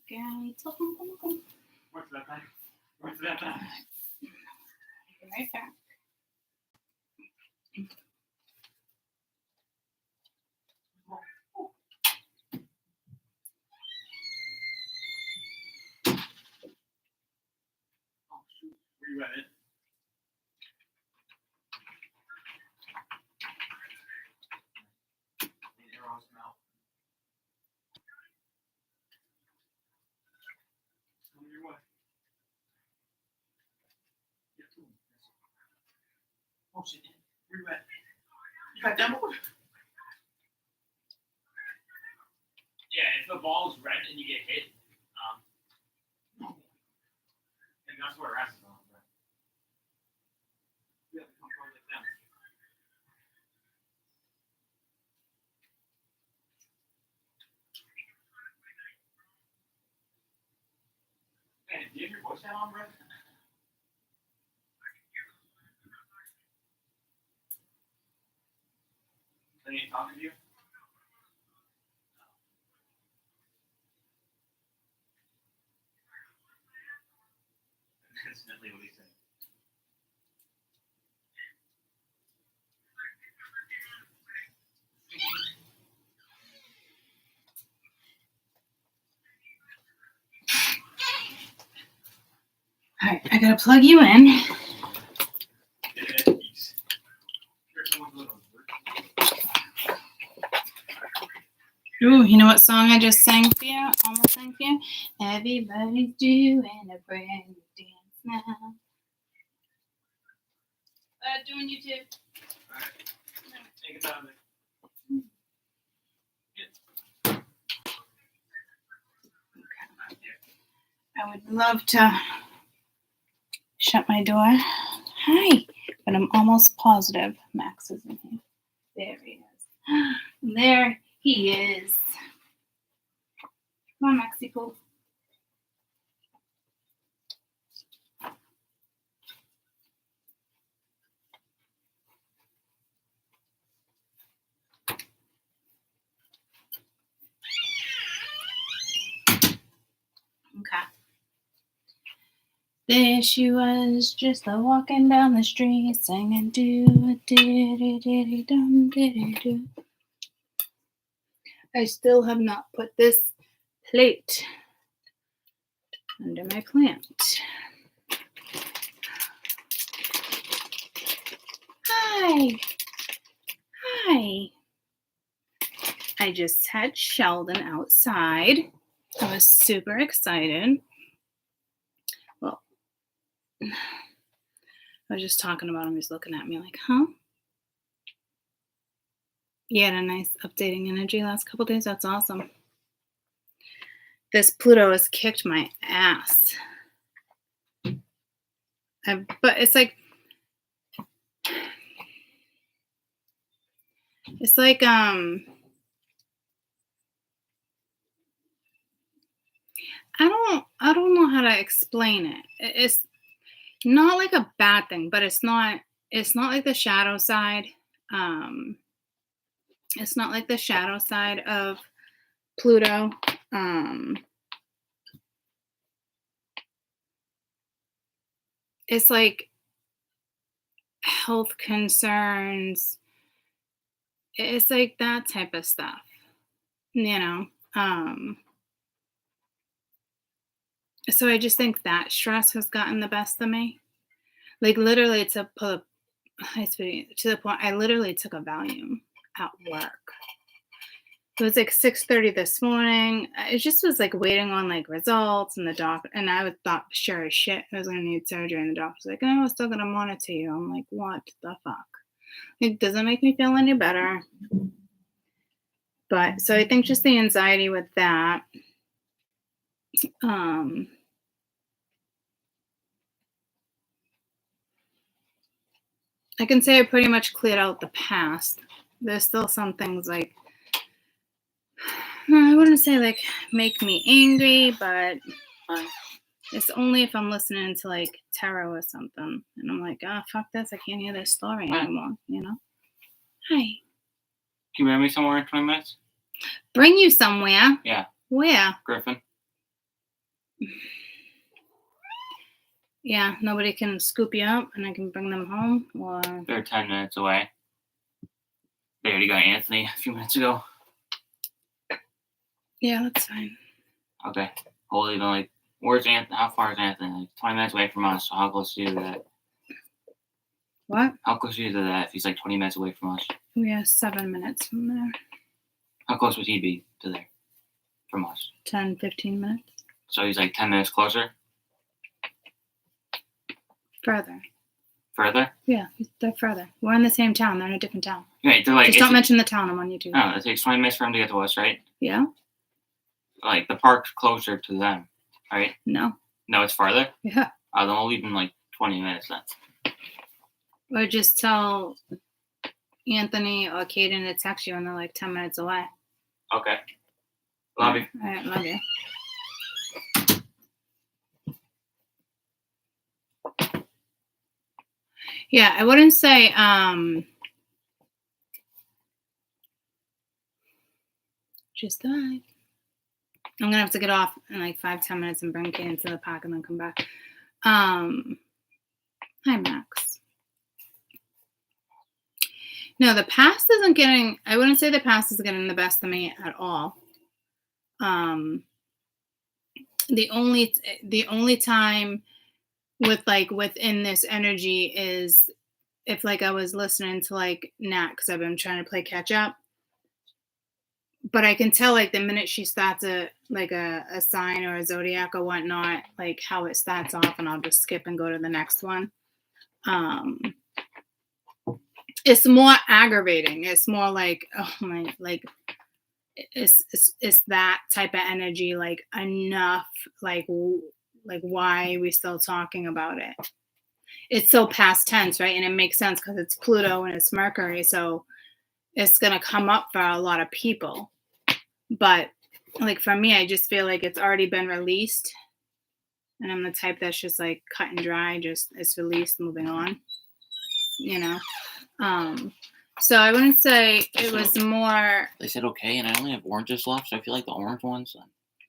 guys. Welcome. What's that thing? What's that thing? Be right back. Oh, shoot. Where you at it? The arrow's mouth. On your way. Yeah, cool. Oh shit. Where you at? You got that one? Yeah, if the ball's red and you get hit, and that's where rest is on, but you have to come from like that. Hey, do you have your voice chat on, bro? They ain't talking to you? That's definitely what he said. All right, I gotta plug you in. Yeah, he's. Here's someone's little bird. Ooh, you know what song I just sang for you? Almost sang for you? Everybody's doing a brand new dance now. Doing you too. Alright. Take it out of there. I would love to shut my door. Hi. But I'm almost positive Max is in here. There he is. There he is. Come on, Maxie Poo. Okay. There she was, just a walking down the street, singing do a diddy diddy dum diddy do. I still have not put this plate under my plant. Hi. Hi. I just had Sheldon outside. I was super excited. Well, I was just talking about him. He's looking at me like, huh? You had a nice updating energy last couple days. That's awesome. This Pluto has kicked my ass. But it's like I don't know how to explain it. It's not like a bad thing, but it's not like the shadow side. It's not like the shadow side of Pluto. It's like health concerns. It's like that type of stuff, you know. So I just think that stress has gotten the best of me. Like literally to the point I literally took a Valium at work. It was like 6:30 this morning. It just was like waiting on like results and the doctor, and I thought sure as shit I was gonna need surgery, and the doctor's like, "Oh, we're still gonna monitor you." I'm like, what the fuck? It doesn't make me feel any better. But so I think just the anxiety with that. I can say I pretty much cleared out the past. There's still some things like, I wouldn't say like make me angry, but it's only if I'm listening to like tarot or something. And I'm like, oh, fuck this. I can't hear this story anymore, you know? Hi. Can you bring me somewhere in 20 minutes? Bring you somewhere? Yeah. Where? Griffin. Yeah, nobody can scoop you up and I can bring them home, or They're 10 minutes away. They already got Anthony a few minutes ago. yeah, that's fine. Okay. Hold even like, where's Anthony? How far is Anthony? Like 20 minutes away from us. So how close are you to that? What? How close are you to that if he's like 20 minutes away from us? We are 7 minutes from there. How close would he be to there from us? 10, 15 minutes. So he's like 10 minutes closer? Further. Further? Yeah, they're further. We're in the same town. They're in a different town. Right, they're like, Just don't mention the town. I'm on YouTube. No, it takes 20 minutes for him to get to us, right? Yeah? Like the park's closer to them, right? No. No, it's farther? Yeah. Then we'll leave in like 20 minutes then. Or just tell Anthony or Kaden to text you and they're like 10 minutes away. Okay. Love you. All right, love you. Yeah, I wouldn't say just that. I'm gonna have to get off in like 5-10 minutes and bring Kaden to the park and then come back. Hi, Max. No, the past isn't getting. I wouldn't say the past is getting the best of me at all. The only time with like within this energy is if like I was listening to like Nat, because I've been trying to play catch up. But I can tell like the minute she starts a sign or a zodiac or whatnot, like how it starts off, and I'll just skip and go to the next one. It's more aggravating. It's more like, oh my, like it's that type of energy. Like enough. Like why are we still talking about it? It's so past tense, right? And it makes sense because it's Pluto and it's Mercury, so it's gonna come up for a lot of people. But like for me, I just feel like it's already been released, and I'm the type that's just like cut and dry. Just it's released, moving on. You know. So I wouldn't say it was more. They said okay, and I only have oranges left, so I feel like the orange ones.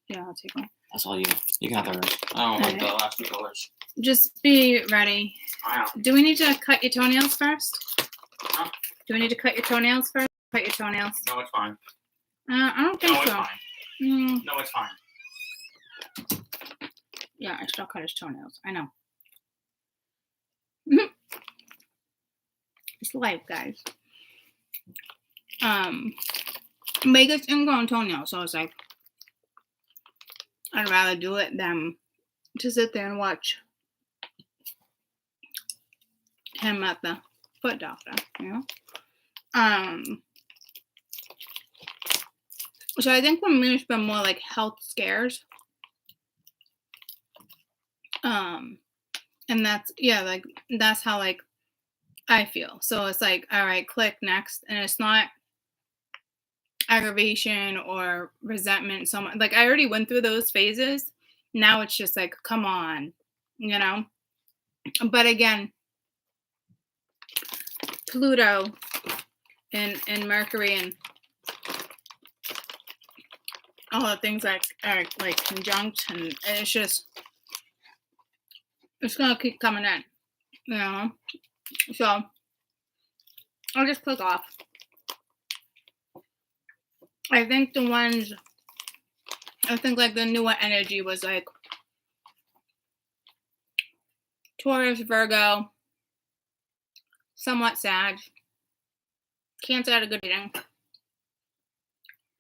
Yeah, I'll take one. That's all you. You can have the rest. I don't like the last two colors. Just be ready. Wow. Do we need to cut your toenails first? Huh? Do we need to cut your toenails first? Cut your toenails. No, it's fine. I don't think No, it's so. fine. No, it's fine. Yeah, I still cut his toenails. I know. It's life, guys. Megan's ingrown toenails, so it's like I'd rather do it than to sit there and watch him at the foot doctor, you know? So I think for me it's been more like health scares. And that's like that's how like I feel. So it's like, all right, click next. And it's not aggravation or resentment so much. Like I already went through those phases. Now it's just like, come on, you know? But again, Pluto and Mercury and all the things like are like conjunct, and it's gonna keep coming in, you know? So I'll just click off. I think like the newer energy was like Taurus, Virgo, somewhat Sag, Cancer had a good reading.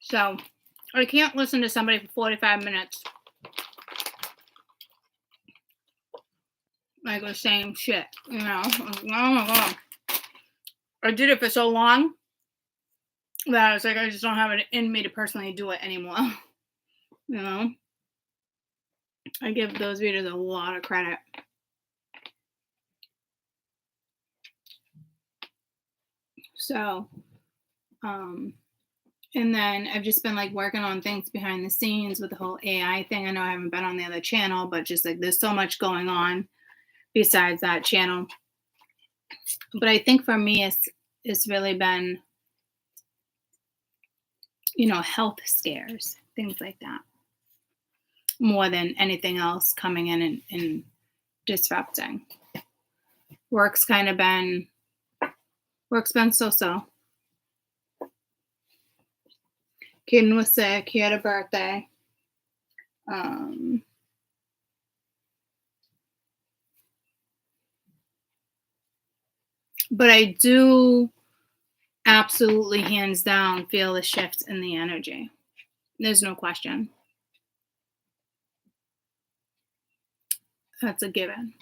So I can't listen to somebody for 45 minutes like the same shit, you know? Oh my God. I did it for so long that I was like, I just don't have it in me to personally do it anymore. You know? I give those readers a lot of credit. So, and then I've just been like working on things behind the scenes with the whole AI thing. I know I haven't been on the other channel, but just like there's so much going on besides that channel. But I think for me, it's really been, you know, health scares, things like that. more than anything else coming in and disrupting. Work's been so-so. Kid was sick. He had a birthday. But I do absolutely, hands down, feel the shift in the energy. There's no question. That's a given.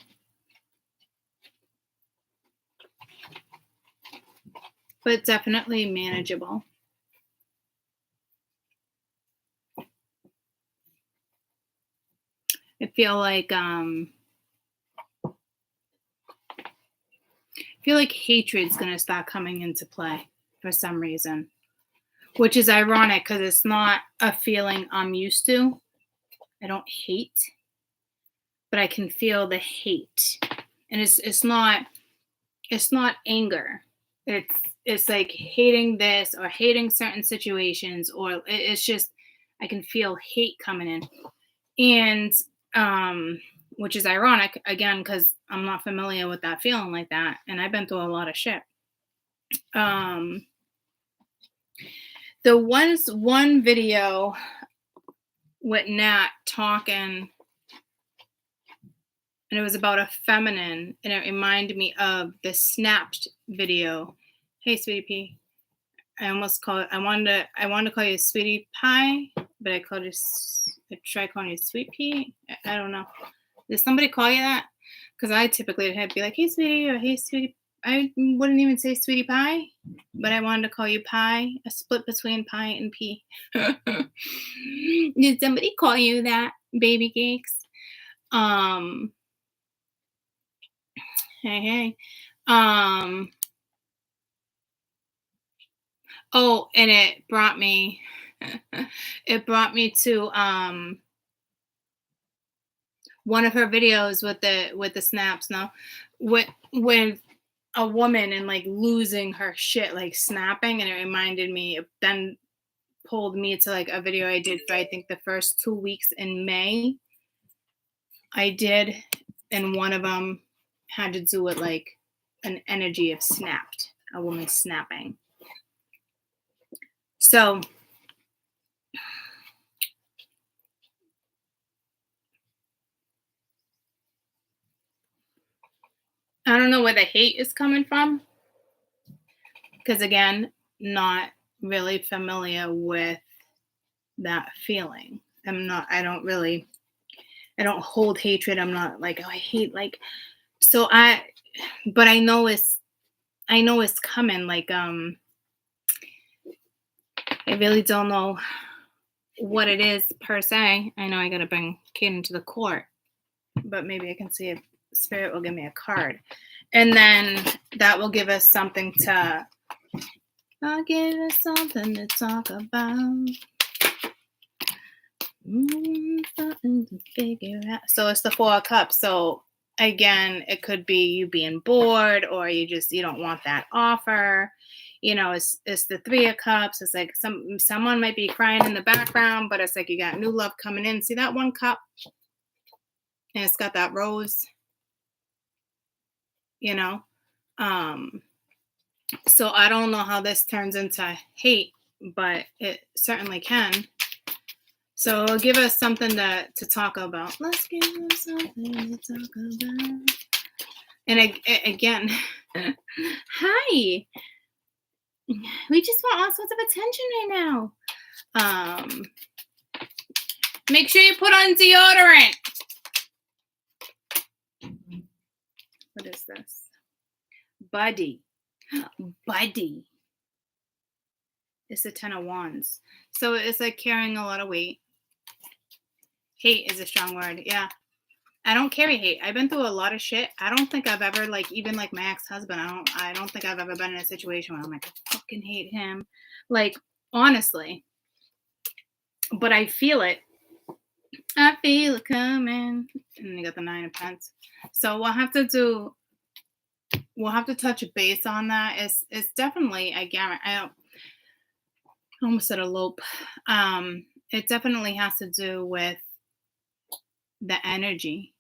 But definitely manageable. I feel like hatred's gonna start coming into play for some reason, which is ironic because it's not a feeling I'm used to. I don't hate, but I can feel the hate, and it's not anger. It's like hating this or hating certain situations, or it's just I can feel hate coming in, and which is ironic again because I'm not familiar with that feeling like that, and I've been through a lot of shit. There was one video with Nat talking, and it was about a feminine, and it reminded me of the Snapped video. Hey, Sweetie Pea. I wanted to call you Sweetie Pie, but I tried calling you Sweet Pea. I don't know. Did somebody call you that? Because I typically would be like, hey, Sweetie, or hey, Sweetie. I wouldn't even say Sweetie Pie, but I wanted to call you Pie, a split between pie and pea. Did somebody call you that, baby cakes? Hey. Oh, and it brought me to one of her videos with the snaps. No, with a woman and like losing her shit, like snapping, and it reminded me. It then pulled me to like a video I did for I think the first 2 weeks in May. I did, and one of them had to do with like an energy of snapped, a woman snapping. So I don't know where the hate is coming from, because again, not really familiar with that feeling. I don't hold hatred. I'm not like, oh, I hate, like, so but I know it's coming. Like, I really don't know what it is per se. I know I got to bring Kaden to the court, but maybe I can see if Spirit will give me a card. And then that will give us something to, I'll give us something to talk about. Something to figure out. So it's the 4 of Cups. So again, it could be you being bored, or you don't want that offer. You know, it's the 3 of Cups. It's like someone might be crying in the background, but it's like you got new love coming in. See that 1 cup? And it's got that rose. You know? So I don't know how this turns into hate, but it certainly can. So it'll give us something to talk about. Let's give them something to talk about. And again, hi. We just want all sorts of attention right now. Make sure you put on deodorant. What is this? Buddy. It's the 10 of Wands. So it's like carrying a lot of weight. Hate is a strong word. Yeah. I don't carry hate. I've been through a lot of shit. I don't think I've ever, like, even like my ex-husband, I don't think I've ever been in a situation where I'm like, I fucking hate him. Like, honestly. But I feel it. I feel it coming. And then you got the 9 of Pentacles. So we'll have to touch base on that. It's definitely, I almost said elope. It definitely has to do with the energy.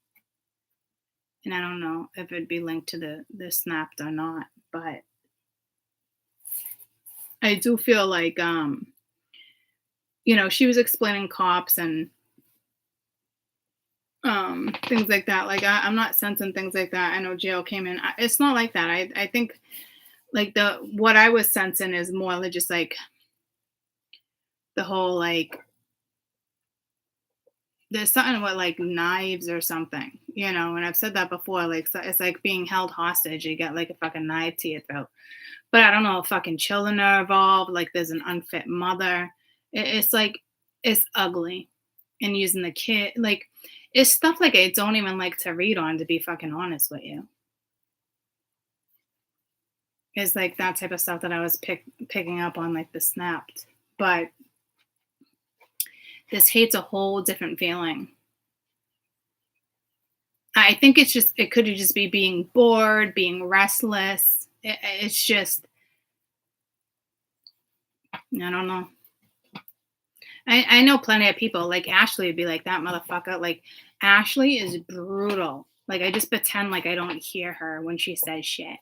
And I don't know if it'd be linked to the snapped or not, but I do feel like she was explaining cops and things like that. Like I'm not sensing things like that. I know jail came in. It's not like that. I think like the what I was sensing is more like just like the whole like there's something with like knives or something, and I've said that before. Like so it's like being held hostage. You get like a fucking knife to your throat. But I don't know if fucking children are involved. Like there's an unfit mother. It's like it's ugly, and using the kid like it's stuff like I don't even like to read on. To be fucking honest with you, it's like that type of stuff that I was picking up on, like the snapped. But this hate's a whole different feeling. I think it could just be being bored, being restless. It's just, I don't know. I know plenty of people, like Ashley would be like, that motherfucker. Like, Ashley is brutal. Like, I just pretend like I don't hear her when she says shit.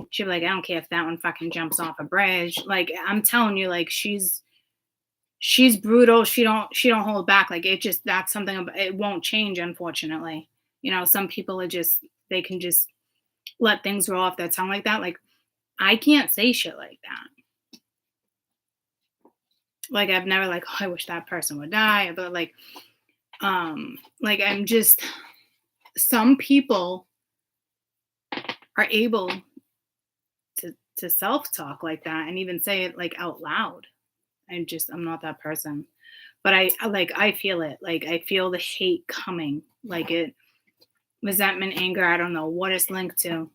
She'd be like, I don't care if that one fucking jumps off a bridge. Like, I'm telling you, like, she's brutal. She don't hold back. Like, that's something about, it won't change, unfortunately. Some people are just, they can just let things roll off their tongue like that. Like, I can't say shit like that. Like, I've never like, oh, I wish that person would die. But like I'm just, some people are able to self-talk like that and even say it like out loud. I'm not that person. But I feel it. Like I feel the hate coming. Like it, resentment, anger, I don't know what it's linked to.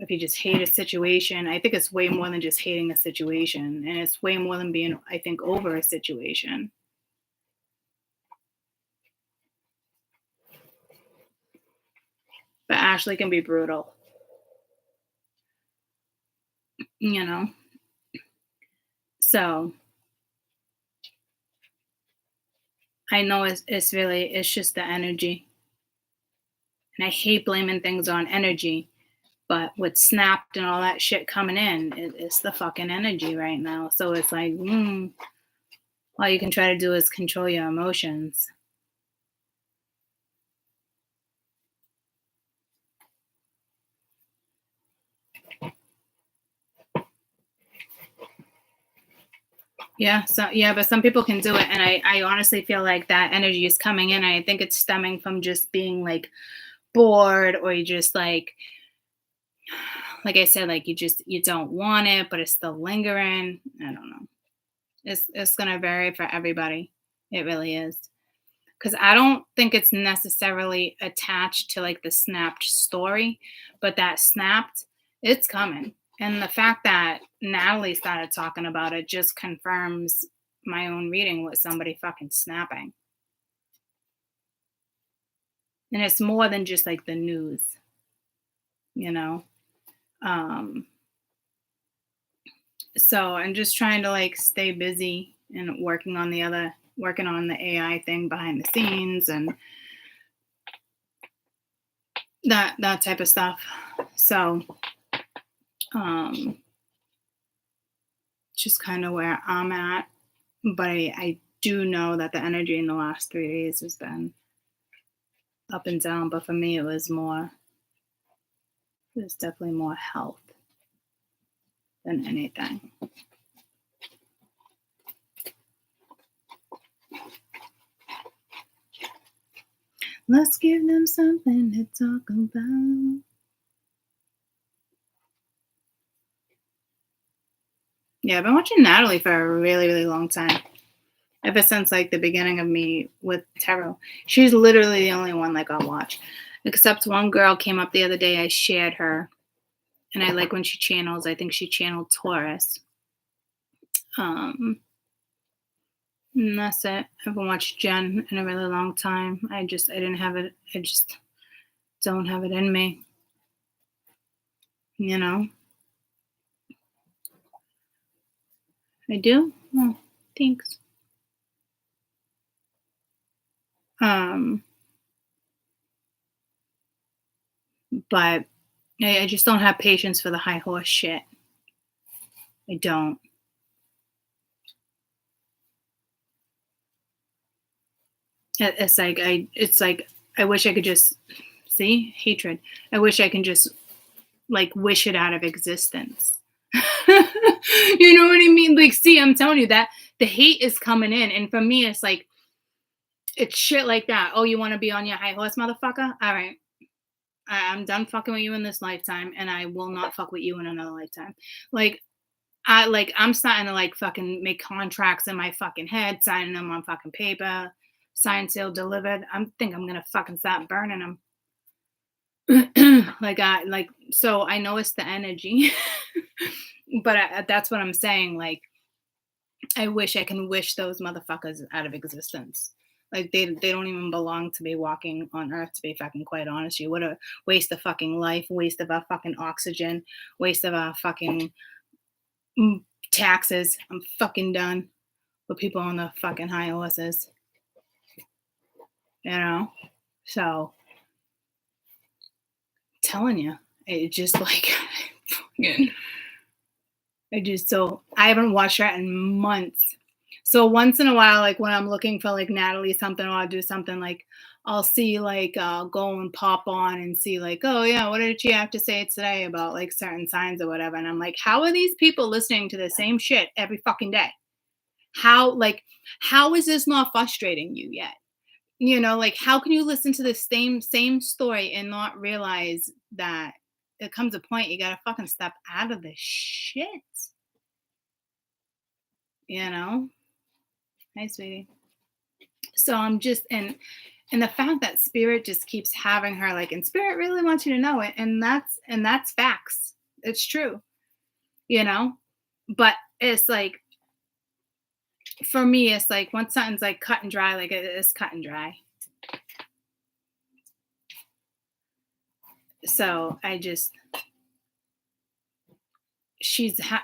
If you just hate a situation, I think it's way more than just hating a situation. And it's way more than being, I think, over a situation. But Ashley can be brutal. So I know it's really, it's just the energy. And I hate blaming things on energy. But with snapped and all that shit coming in, it's the fucking energy right now. So it's like, all you can try to do is control your emotions. Yeah, but some people can do it, and I honestly feel like that energy is coming in. I think it's stemming from just being like bored, or you just like I said, like you don't want it, but it's still lingering. I don't know. It's gonna vary for everybody. It really is. Because I don't think it's necessarily attached to like the snapped story, but that snapped, it's coming. And the fact that Natalie started talking about it just confirms my own reading with somebody fucking snapping. And it's more than just like the news, you know? So I'm just trying to like stay busy and working on the AI thing behind the scenes and that type of stuff. So just kind of where I'm at. But I do know that the energy in the last 3 days has been up and down. But for me, it was definitely more health than anything. Let's give them something to talk about. Yeah, I've been watching Natalie for a really, really long time. Ever since like the beginning of me with tarot. She's literally the only one like I'll watch. Except one girl came up the other day, I shared her. And I like when she channels, I think she channeled Taurus. And that's it. I haven't watched Jen in a really long time. I didn't have it. I just don't have it in me. You know? I do? Oh, thanks. But I just don't have patience for the high horse shit. I don't. It's like I wish I could just see hatred. I wish I can just like wish it out of existence. You know what I mean? Like, see, I'm telling you that the hate is coming in, and for me, it's like it's shit like that. Oh, you want to be on your high horse, motherfucker? All right, I'm done fucking with you in this lifetime, and I will not fuck with you in another lifetime. Like, I'm starting to like fucking make contracts in my fucking head, signing them on fucking paper, signed, sealed, delivered. I'm gonna fucking start burning them. So I know it's the energy, but that's what I'm saying. Like, I wish I can wish those motherfuckers out of existence. Like they don't even belong to be walking on earth, to be fucking quite honest. You what a waste of fucking life, waste of our fucking oxygen, waste of our fucking taxes. I'm fucking done with people on the fucking high horses. You know? So telling you, it just like I haven't watched that in months. So once in a while, like when I'm looking for like Natalie something, or I'll do something, like I'll see like go and pop on and see like, oh yeah, what did she have to say today about like certain signs or whatever? And I'm like, how are these people listening to the same shit every fucking day? How is this not frustrating you yet? You know, like how can you listen to the same story and not realize that it comes a point you gotta fucking step out of this shit? You know? Hi, sweetie. So I'm just and the fact that spirit just keeps having her like, and spirit really wants you to know it, and that's facts. It's true, you know. But it's like for me, it's like once something's like cut and dry, like it is cut and dry. So I just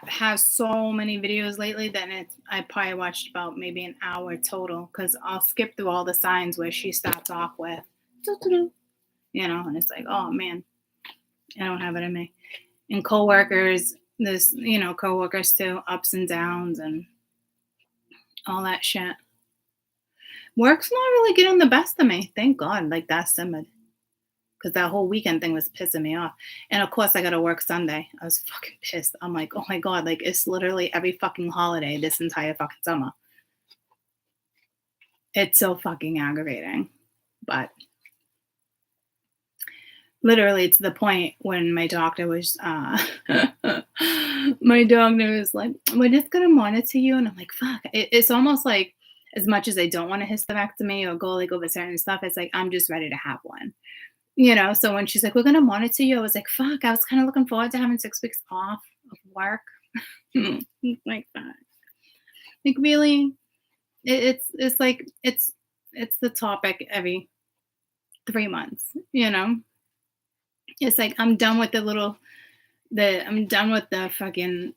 has so many videos lately that I probably watched about maybe an hour total, because I'll skip through all the signs where she starts off with, you know, and it's like, oh man, I don't have it in me. And coworkers, there's, you know, coworkers too, ups and downs and all that shit. Work's not really getting the best of me. Thank God, like that simmered. Because that whole weekend thing was pissing me off. And of course, I got to work Sunday. I was fucking pissed. I'm like, oh my God, like it's literally every fucking holiday this entire fucking summer. It's so fucking aggravating. But literally to the point when my doctor was, my doctor was like, we're just going to monitor you. And I'm like, fuck. It's almost like, as much as I don't want a hysterectomy or go like over certain stuff, it's like, I'm just ready to have one. You know, so when she's like, we're going to monitor you, I was like, fuck, I was kind of looking forward to having 6 weeks off of work. Like that. Like, really? It's like, it's the topic every 3 months, you know? It's like, I'm done with I'm done with the fucking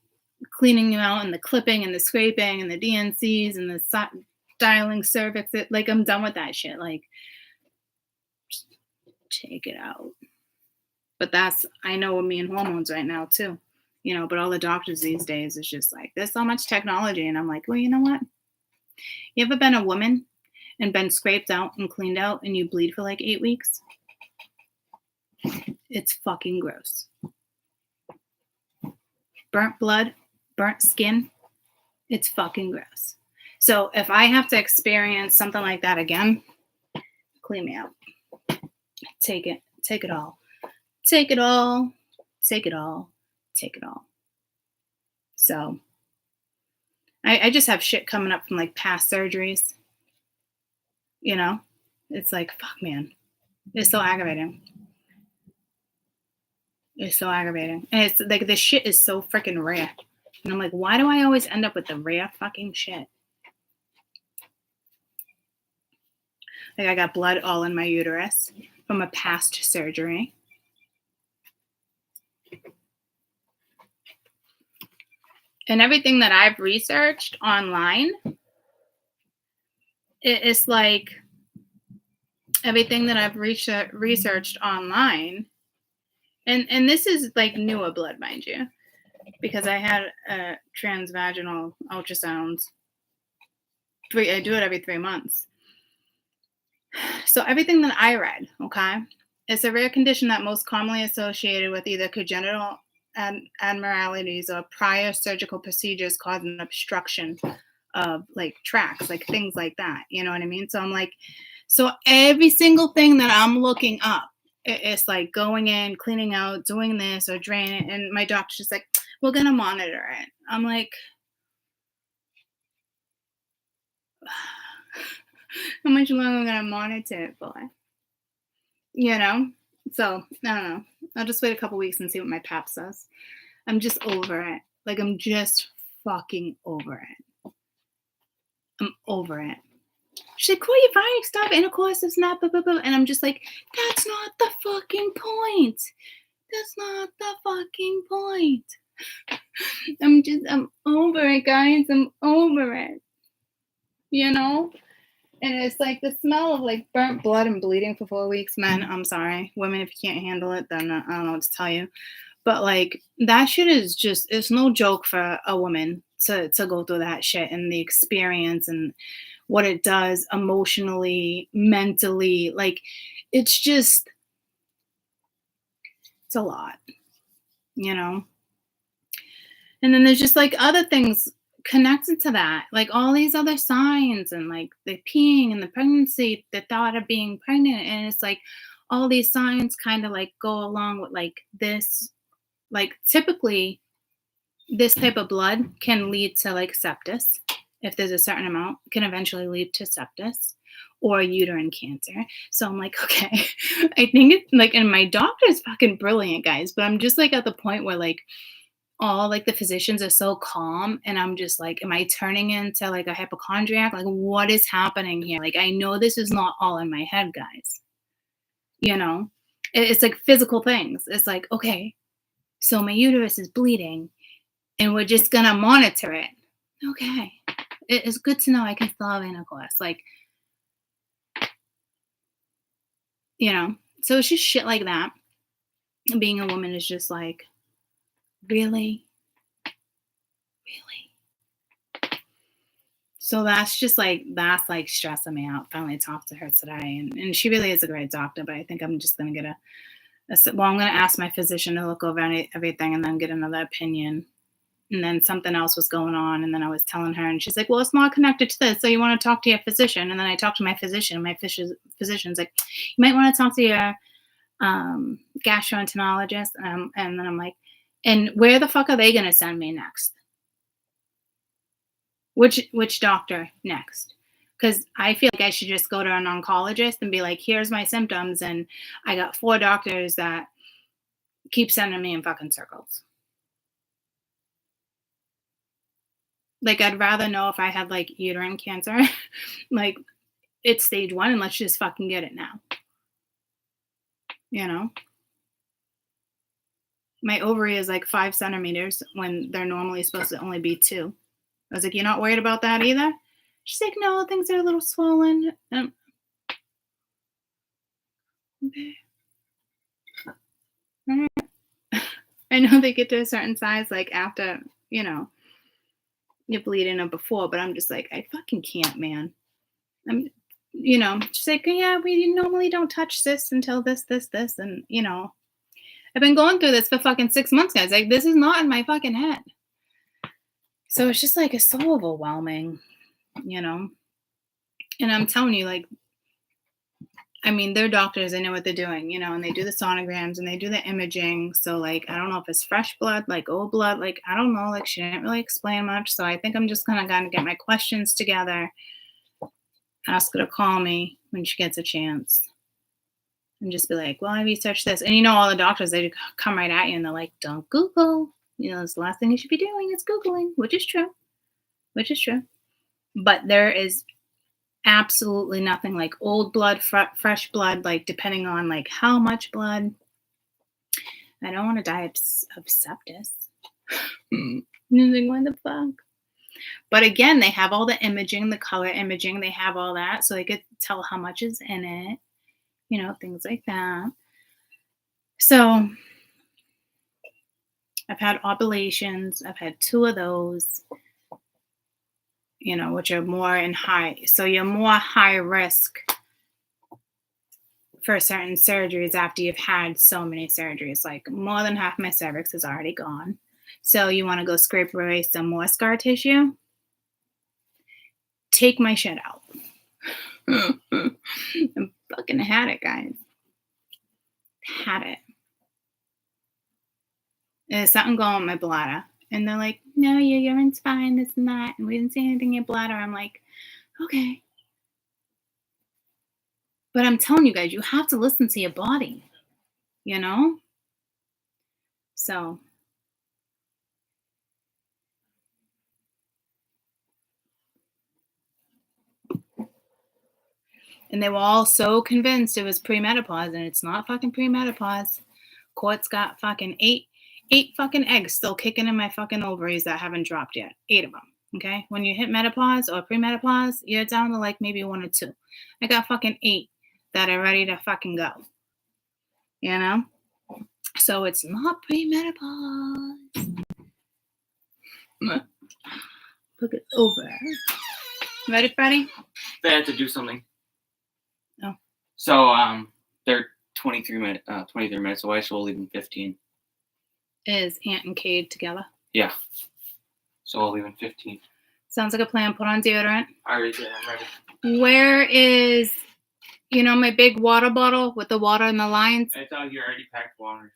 cleaning you out and the clipping and the scraping and the DNCs and the styling cervix. Like, I'm done with that shit. Like, take it out. But I know with me and hormones right now too, you know, but all the doctors these days is just like, there's so much technology. And I'm like, well, you know what? You ever been a woman and been scraped out and cleaned out and you bleed for like 8 weeks? It's fucking gross. Burnt blood, burnt skin. It's fucking gross. So if I have to experience something like that again, clean me out. Take it all. Take it all. Take it all. Take it all. So I just have shit coming up from like past surgeries. You know, it's like, fuck, man. It's so aggravating. It's so aggravating. And it's like, the shit is so freaking rare. And I'm like, why do I always end up with the rare fucking shit? Like, I got blood all in my uterus from a past surgery. And everything that I've researched online, it's like, everything that I've researched online, and this is like newer blood, mind you, because I had transvaginal ultrasounds. I do it every 3 months. So everything that I read, okay, it's a rare condition that most commonly associated with either congenital abnormalities or prior surgical procedures cause an obstruction of like tracks, like things like that. You know what I mean? So I'm like, so every single thing that I'm looking up, it's like going in, cleaning out, doing this or draining. And my doctor's just like, we're gonna monitor it. I'm like, how much longer am I gonna monitor it for? You know? So I don't know. I'll just wait a couple weeks and see what my pap says. I'm just over it. Like I'm just fucking over it. I'm over it. She's like, cool, you're fine, stop intercourse, it's not, blah, blah, blah. And I'm just like, that's not the fucking point. That's not the fucking point. I'm over it, guys. I'm over it. You know? And it's like the smell of like burnt blood and bleeding for 4 weeks. Men, I'm sorry. Women, if you can't handle it, then I don't know what to tell you. But like that shit is just, it's no joke for a woman to go through that shit and the experience and what it does emotionally, mentally. Like it's just, it's a lot, you know? And then there's just like other things connected to that, like all these other signs and like the peeing and the pregnancy, the thought of being pregnant. And it's like all these signs kind of like go along with like this, like typically this type of blood can lead to like sepsis. If there's a certain amount, can eventually lead to sepsis or uterine cancer. So I'm like, okay, I think it's like, and my doctor is fucking brilliant, guys, but I'm just like at the point where like all like the physicians are so calm and I'm just like, am I turning into like a hypochondriac? Like what is happening here? Like I know this is not all in my head, guys. You know, it's like physical things. It's like, okay, so my uterus is bleeding and we're just gonna monitor it. Okay. It's good to know I can still have intercourse. Like, you know, so it's just shit like that. Being a woman is just like, really? So that's like stressing me out. Finally talked to her today. And she really is a great doctor, but I think I'm just going to get I'm going to ask my physician to look over everything and then get another opinion. And then something else was going on. And then I was telling her and she's like, well, it's not connected to this. So you want to talk to your physician. And then I talked to my physician. My physician's like, you might want to talk to your gastroenterologist. And then I'm like, and where the fuck are they going to send me next? Which doctor next? Because I feel like I should just go to an oncologist and be like, here's my symptoms. And I got 4 doctors that keep sending me in fucking circles. Like, I'd rather know if I had like uterine cancer, like it's stage 1 and let's just fucking get it now. You know? My ovary is like 5 centimeters when they're normally supposed to only be 2. I was like, you're not worried about that either? She's like, no, things are a little swollen. Okay. All right. I know they get to a certain size, like after, you know, you're bleeding or before, but I'm just like, I fucking can't, man. You know, she's like, yeah, we normally don't touch this until this. And, you know, I've been going through this for fucking 6 months, guys. Like, this is not in my fucking head. So it's just like, it's so overwhelming, you know? And I'm telling you, like, I mean, they're doctors, they know what they're doing, you know, and they do the sonograms and they do the imaging. So, like, I don't know if it's fresh blood, like old blood, like, I don't know. Like, she didn't really explain much. So I think I'm just gonna get my questions together, ask her to call me when she gets a chance, and just be like, well, I researched this. And you know, all the doctors, they come right at you and they're like, don't Google. You know, it's the last thing you should be doing is Googling, which is true. But there is absolutely nothing like old blood, fresh blood, like depending on like how much blood. I don't want to die of sepsis. Like, what the fuck? But again, they have all the imaging, the color imaging, they have all that. So they could tell how much is in it. things like that. So I've had ovulations. I've had 2 of those, which are more in high. So you're more high risk for certain surgeries after you've had so many surgeries. Like more than half my cervix is already gone. So you want to go scrape away some more scar tissue? Take my shit out. I fucking had it, guys. Had it. There's something going on with my bladder. And they're like, no, your urine's fine, this and that. And we didn't see anything in your bladder. I'm like, okay. But I'm telling you guys, you have to listen to your body, So. And they were all so convinced it was premenopause, and it's not fucking premenopause. Court's got fucking eight fucking eggs still kicking in my fucking ovaries that haven't dropped yet. 8 of them. Okay? When you hit menopause or premenopause, you're down to like maybe 1 or 2. I got fucking 8 that are ready to fucking go. So it's not premenopause. Look it over. Ready, Freddie? They had to do something. Oh. So they're 23 minutes away, so we'll leave in 15. Is Aunt and Cade together? Yeah. So we'll leave in 15. Sounds like a plan. Put on deodorant. I already did. I'm ready. Where is, my big water bottle with the water and the lines? I thought you already packed water.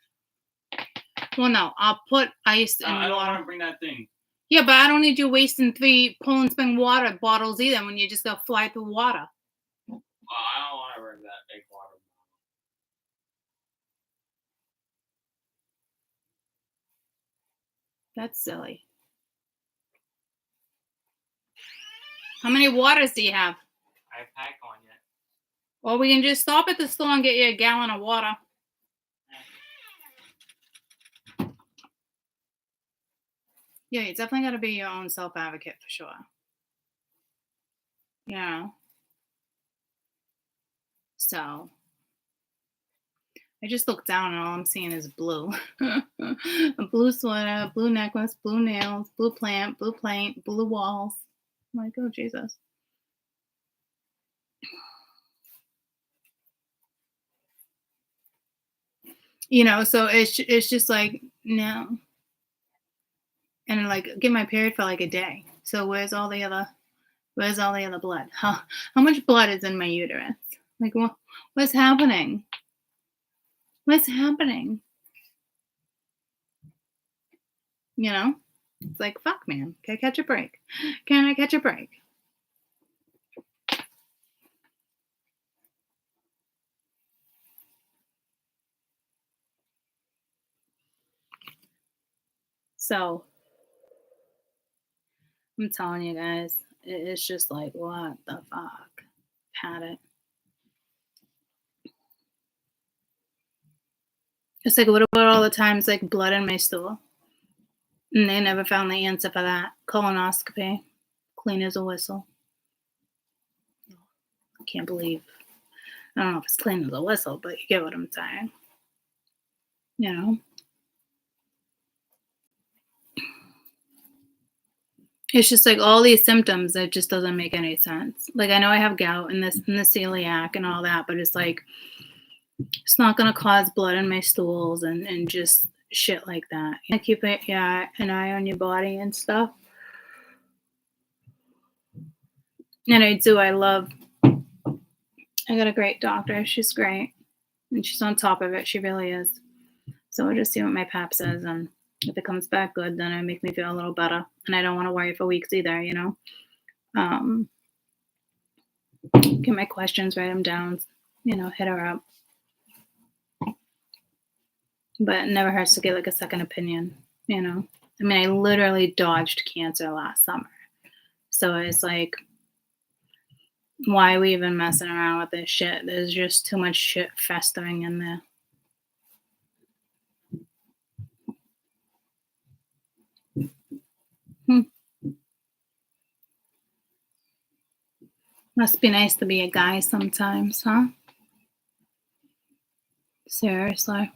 Well, no. I'll put ice and I don't water. want to bring that thing. Yeah, but I don't need you wasting 3 Poland Spring water bottles either when you just go fly through water. Well, I don't want to bring that big water. That's silly. How many waters do you have? I have pack on yet. Well, we can just stop at the store and get you a gallon of water. Yeah, you definitely got to be your own self-advocate for sure. So I just look down and all I'm seeing is blue. A blue sweater, blue necklace, blue nails, blue plant, blue paint, blue walls. I'm like, oh, Jesus. So it's just like, no. And like get my period for like a day. So where's all the other blood? How much blood is in my uterus? Like what's happening? What's happening? It's like, fuck, man. Can I catch a break? Can I catch a break? So I'm telling you guys, it's just like, what the fuck? Had it. It's like, what about all the times like blood in my stool? And they never found the answer for that. Colonoscopy, clean as a whistle. I can't believe. I don't know if it's clean as a whistle, but you get what I'm saying. It's just like all these symptoms, it just doesn't make any sense. Like I know I have gout and the celiac and all that, but it's like it's not gonna cause blood in my stools and just shit like that. Keep an eye on your body and stuff. And I do. I got a great doctor. She's great, and she's on top of it. She really is. So we'll just see what my pap says, and if it comes back good, then it makes me feel a little better. And I don't want to worry for weeks either, Get my questions, write them down, hit her up. But it never hurts to get like a second opinion, I mean, I literally dodged cancer last summer. So it's like, why are we even messing around with this shit? There's just too much shit festering in there. Must be nice to be a guy sometimes, huh? Seriously.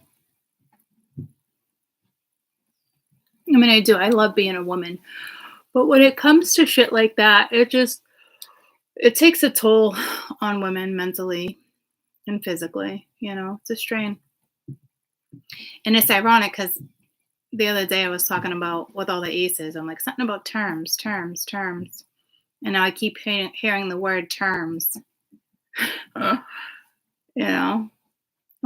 I mean, I do. I love being a woman. But when it comes to shit like that, it takes a toll on women mentally and physically, it's a strain. And it's ironic because the other day I was talking about with all the aces, I'm like, something about terms, terms, terms. And now I keep hearing the word terms. I'm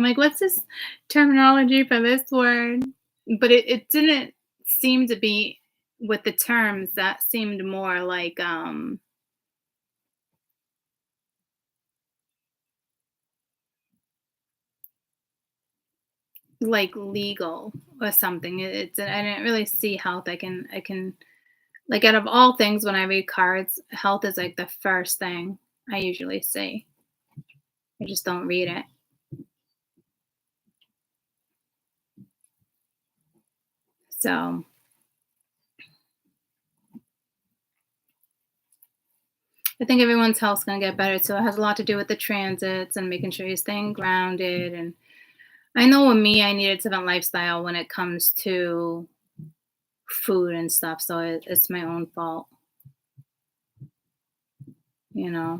like, what's this terminology for this word? But it didn't seem to be with the terms. That seemed more like legal or something. I didn't really see health. I can like out of all things when I read cards, health is like the first thing I usually see. I just don't read it. So I think everyone's health's gonna get better. So it has a lot to do with the transits and making sure you're staying grounded. And I know with me, I need a different lifestyle when it comes to food and stuff. So it's my own fault. Yeah,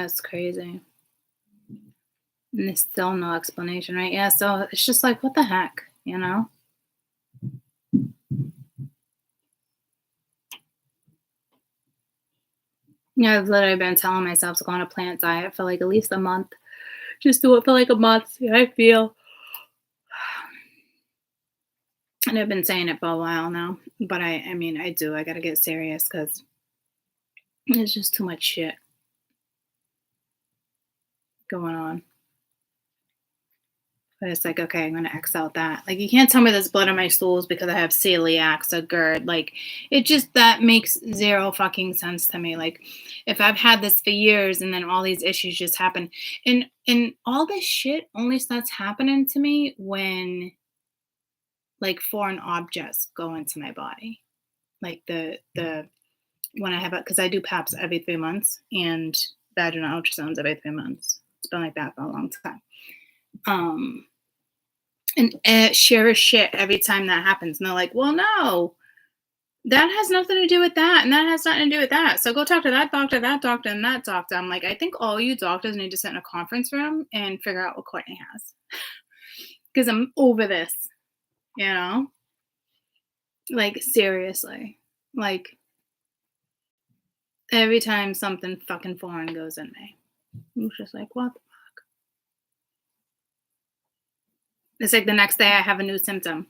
it's crazy. And there's still no explanation, right? Yeah, so it's just like, what the heck, Yeah, I've literally been telling myself to go on a plant diet for like at least a month. Just do it for like a month, see how I feel. And I've been saying it for a while now. But I mean, I gotta get serious because there's just too much shit going on. But it's like, okay, I'm gonna X out that. Like, you can't tell me there's blood on my stools because I have celiac or GERD. Like, it just that makes zero fucking sense to me. Like, if I've had this for years and then all these issues just happen, and all this shit only starts happening to me when like foreign objects go into my body, like the when I have it, because I do PAPs every 3 months and vaginal ultrasounds every 3 months. It's been like that for a long time. And share a shit every time that happens. And they're like, well, no, that has nothing to do with that. And that has nothing to do with that. So go talk to that doctor, and that doctor. I'm like, I think all you doctors need to sit in a conference room and figure out what Courtney has. Because I'm over this, Like, seriously. Like, every time something fucking foreign goes in me, I'm just like, what the fuck? It's like the next day I have a new symptom.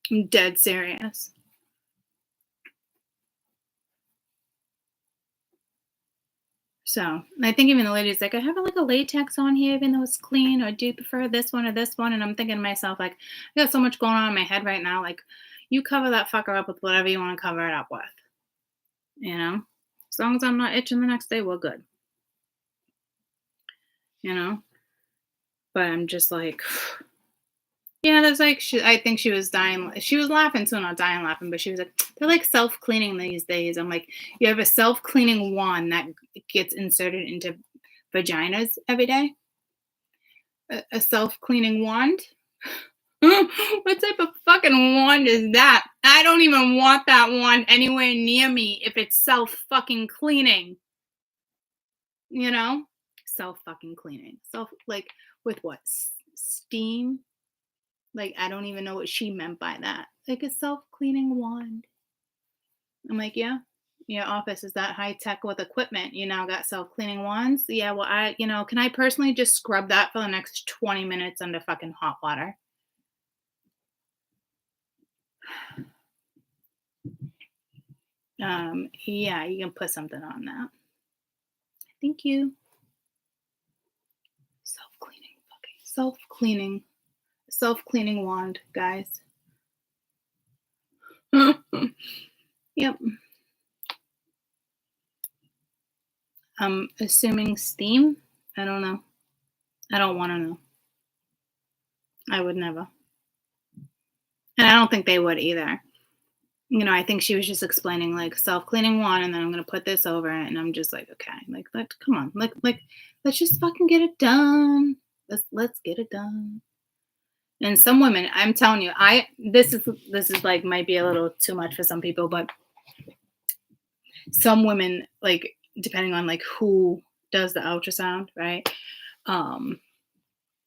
I'm dead serious. So I think even the lady's like, I have like a latex on here, even though it's clean, or do you prefer this one or this one? And I'm thinking to myself, like, I got so much going on in my head right now. Like, you cover that fucker up with whatever you want to cover it up with. As long as I'm not itching the next day, we're good. But I'm just like, yeah, there's like, I think she was dying. She was laughing too, not dying laughing, but she was like, they're like self-cleaning these days. I'm like, you have a self-cleaning wand that gets inserted into vaginas every day? A self-cleaning wand? What type of fucking wand is that? I don't even want that wand anywhere near me if it's self-fucking cleaning. Self-fucking cleaning. Like, with what? Steam? Like, I don't even know what she meant by that. Like, a self-cleaning wand. I'm like, yeah, your office is that high tech with equipment. You now got self-cleaning wands. Yeah, well, can I personally just scrub that for the next 20 minutes under fucking hot water? Yeah, you can put something on that. Thank you. Self-cleaning wand, guys. Yep. I'm assuming steam. I don't know. I don't want to know. I would never. And I don't think they would either. I think she was just explaining like self-cleaning one, and then I'm gonna put this over it, and I'm just like, okay, like come on, let's just fucking get it done. Let's get it done. And some women, I'm telling you, this is like might be a little too much for some people, but some women, like depending on like who does the ultrasound, right? Um,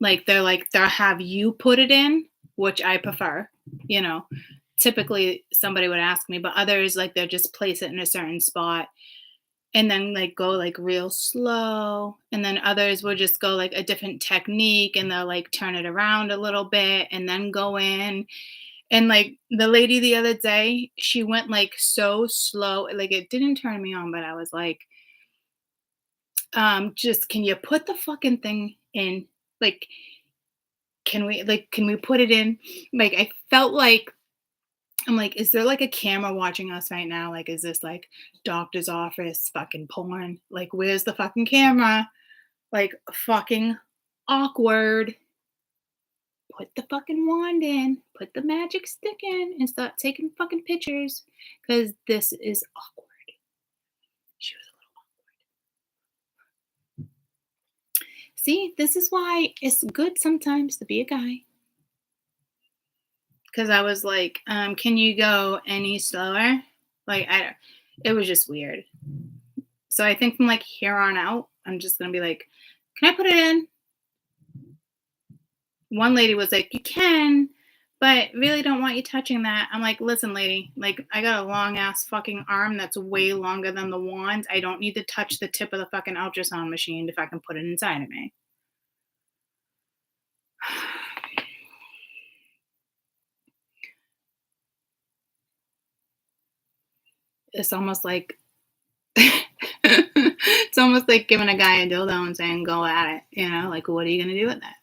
they'll have you put it in, which I prefer, you know. Typically somebody would ask me, but others like they'll just place it in a certain spot and then like go like real slow. And then others will just go like a different technique and they'll like turn it around a little bit and then go in. And like the lady the other day, she went like so slow, like it didn't turn me on, but I was like, just can you put the fucking thing in? Like, can we put it in? Like I felt like I'm like, is there like a camera watching us right now? Like, is this like doctor's office fucking porn? Like, where's the fucking camera? Like, fucking awkward. Put the fucking wand in, put the magic stick in, and start taking fucking pictures because this is awkward. She was a little awkward. See, this is why it's good sometimes to be a guy. Because I was like, can you go any slower? Like, it was just weird. So I think from like here on out, I'm just going to be like, can I put it in? One lady was like, you can, but really don't want you touching that. I'm like, listen, lady, like I got a long ass fucking arm that's way longer than the wand. I don't need to touch the tip of the fucking ultrasound machine if I can put it inside of me. It's almost like it's almost like giving a guy a dildo and saying, go at it. Like, what are you going to do with that?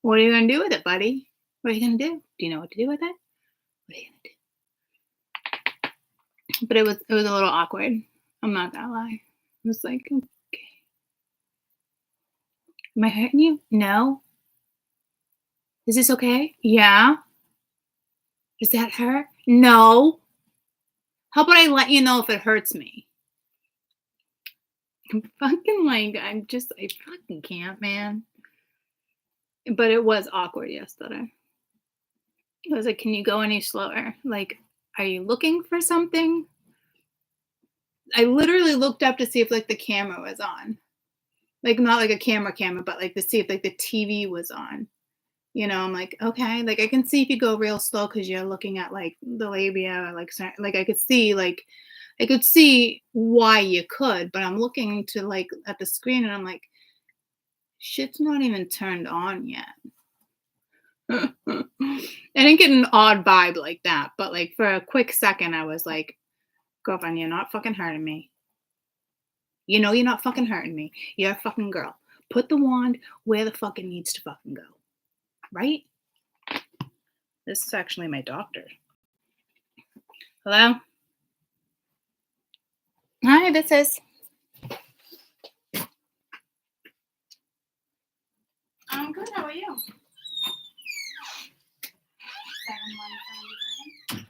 What are you going to do with it, buddy? What are you going to do? Do you know what to do with it? What are you going to do? But it was a little awkward. I'm not going to lie. I was like, okay. Am I hurting you? No. Is this okay? Yeah. Does that hurt? No. How about I let you know if it hurts me? I'm fucking like, I fucking can't, man. But it was awkward yesterday. I was like, can you go any slower? Like, are you looking for something? I literally looked up to see if like the camera was on. Like not like a camera, but like to see if like the TV was on. I'm like, okay, like I can see if you go real slow because you're looking at like the labia, or, like I could see why you could, but I'm looking to like at the screen and I'm like, shit's not even turned on yet. I didn't get an odd vibe like that, but like for a quick second, I was like, girlfriend, you're not fucking hurting me. You're not fucking hurting me. You're a fucking girl. Put the wand where the fuck it needs to fucking go. Right? This is actually my doctor. Hello? Hi, this is. I'm good. How are you? 7177.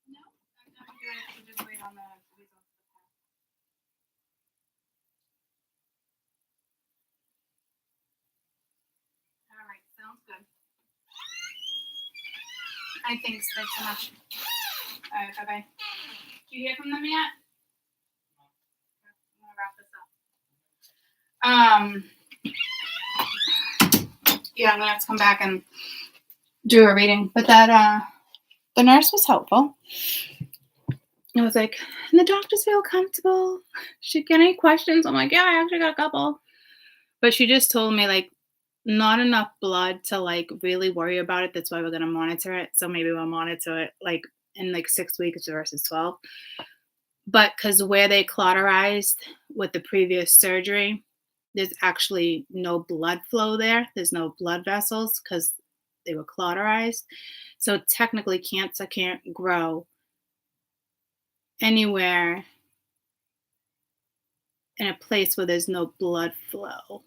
No, I'm not doing it. We'll just wait on the results of the test. All right, sounds good. I think so. Thanks so much. All right, bye bye. Did you hear from them yet? I'm gonna wrap this up. Yeah, I'm gonna have to come back and do a reading. But that the nurse was helpful. It was like, and the doctors feel comfortable. Should get any questions? I'm like, yeah, I actually got a couple. But she just told me like not enough blood to like really worry about it. That's why we're gonna monitor it. So maybe we'll monitor it like in like 6 weeks versus 12. But because where they cauterized with the previous surgery, there's actually no blood flow there. There's no blood vessels because they were cauterized. So technically, cancer can't grow anywhere in a place where there's no blood flow.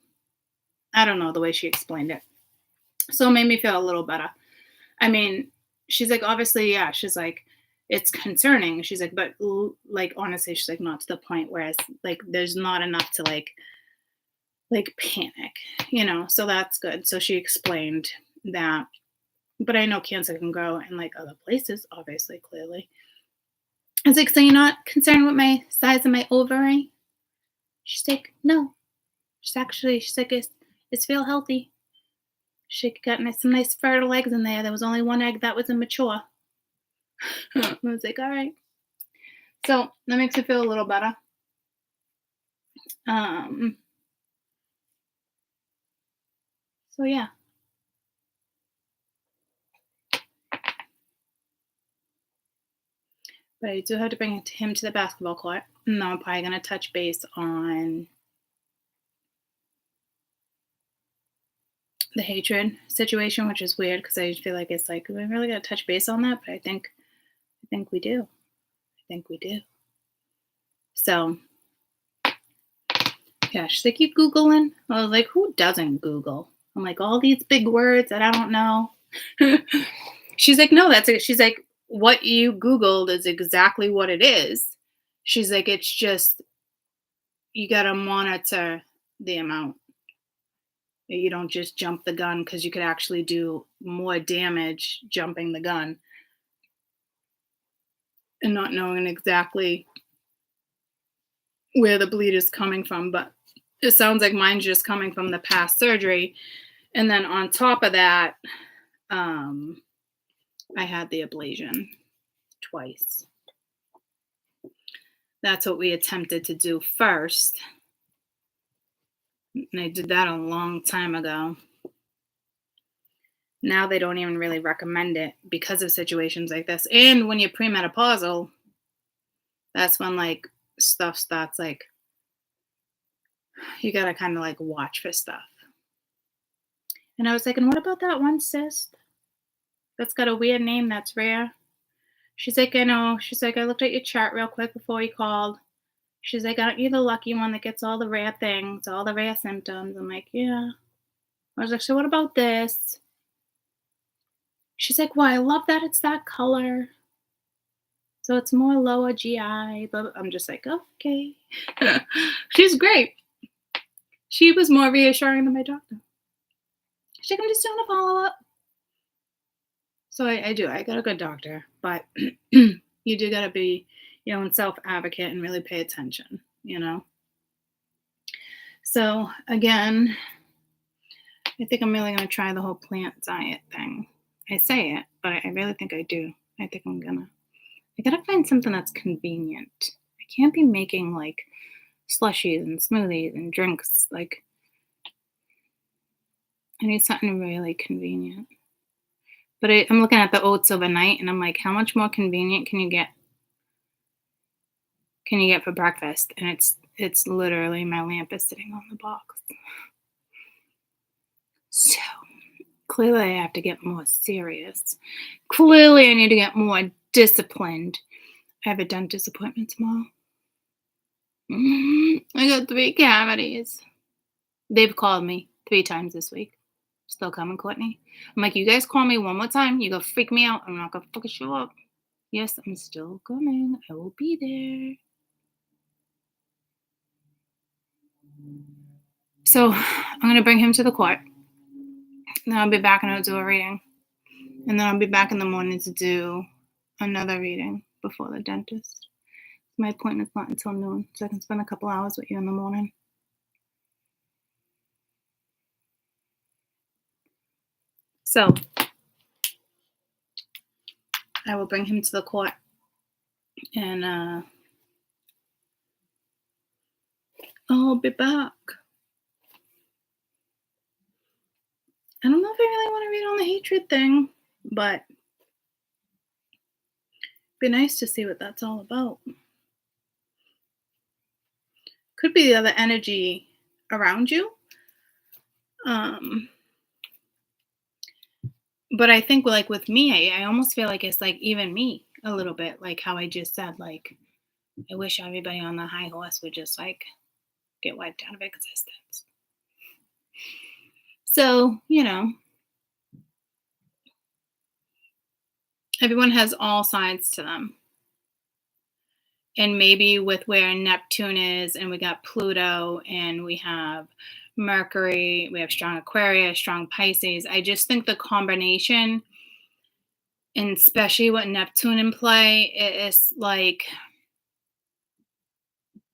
I don't know the way she explained it. So it made me feel a little better. I mean, she's like, obviously, yeah. She's like, it's concerning. She's like, but like, honestly, she's like, not to the point where it's like, there's not enough to like panic, you know? So that's good. So she explained that, but I know cancer can grow in like other places, obviously, clearly. I was like, so you're not concerned with my size of my ovary? She's like, no. She's like, it's feel healthy. She got some nice fertile eggs in there. There was only one egg that was immature. I was like, all right. So that makes me feel a little better. So yeah. But I do have to bring him to the basketball court. And I'm probably going to touch base on the hatred situation, which is weird because I feel like it's like, we really got to touch base on that. But I think we do. I think we do. So, yeah, she's like, keep Googling. I was like, who doesn't Google? I'm like, all these big words that I don't know. She's like, no, that's it. She's like, what you Googled is exactly what it is. She's like, it's just, you got to monitor the amount. You don't just jump the gun because you could actually do more damage jumping the gun and not knowing exactly where the bleed is coming from. But it sounds like mine's just coming from the past surgery. And then on top of that, I had the ablation twice. That's what we attempted to do first. And I did that a long time ago. Now they don't even really recommend it because of situations like this. And when you're premenopausal, that's when like stuff starts like, you gotta kind of like watch for stuff. And I was like, and what about that one cyst that's got a weird name that's rare? She's like, I know. She's like, I looked at your chart real quick before you called. She's like, aren't you the lucky one that gets all the rare things, all the rare symptoms? I'm like, yeah. I was like, so what about this? She's like, well, I love that it's that color. So it's more lower GI. But I'm just like, okay. She's great. She was more reassuring than my doctor. She's like, I'm just doing a follow-up. So I do. I got a good doctor. But you do got to be your own self-advocate and really pay attention, you know? So again, I think I'm really going to try the whole plant diet thing. I say it, but I really think I do. I think I got to find something that's convenient. I can't be making like slushies and smoothies and drinks. Like, I need something really convenient. But I'm looking at the oats overnight, and I'm like, how much more convenient can you get? Can you get for breakfast? And it's literally my lamp is sitting on the box. So clearly, I have to get more serious. Clearly, I need to get more disciplined. I have a dentist appointment tomorrow. I got 3 cavities. They've called me 3 times this week. Still coming, Courtney. I'm like, you guys call me one more time, you go freak me out. I'm not gonna fucking show up. Yes, I'm still coming. I will be there. So I'm gonna bring him to the court. Then I'll be back and I'll do a reading. And then I'll be back in the morning to do another reading before the dentist. My appointment's not until noon, so I can spend a couple hours with you in the morning. So I will bring him to the court, and I'll be back. I don't know if I really want to read on the hatred thing, but it'd be nice to see what that's all about. Could be the other energy around you. But I think, like, with me, I almost feel like it's like even me a little bit, like how I just said, like, I wish everybody on the high horse would just like get wiped out of existence. So, everyone has all sides to them. And maybe with where Neptune is, and we got Pluto, and we have Mercury, we have strong Aquarius, strong Pisces. I just think the combination, and especially with Neptune in play, it's like,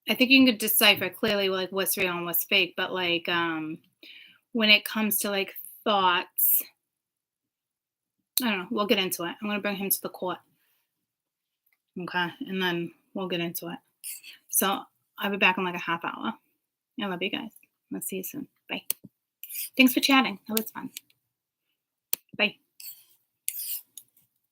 I think you can decipher clearly like what's real and what's fake. But like when it comes to like thoughts, I don't know. We'll get into it. I'm gonna bring him to the court. Okay, and then we'll get into it. So I'll be back in like a half hour. I love you guys. I'll see you soon. Bye. Thanks for chatting. That was fun. Bye.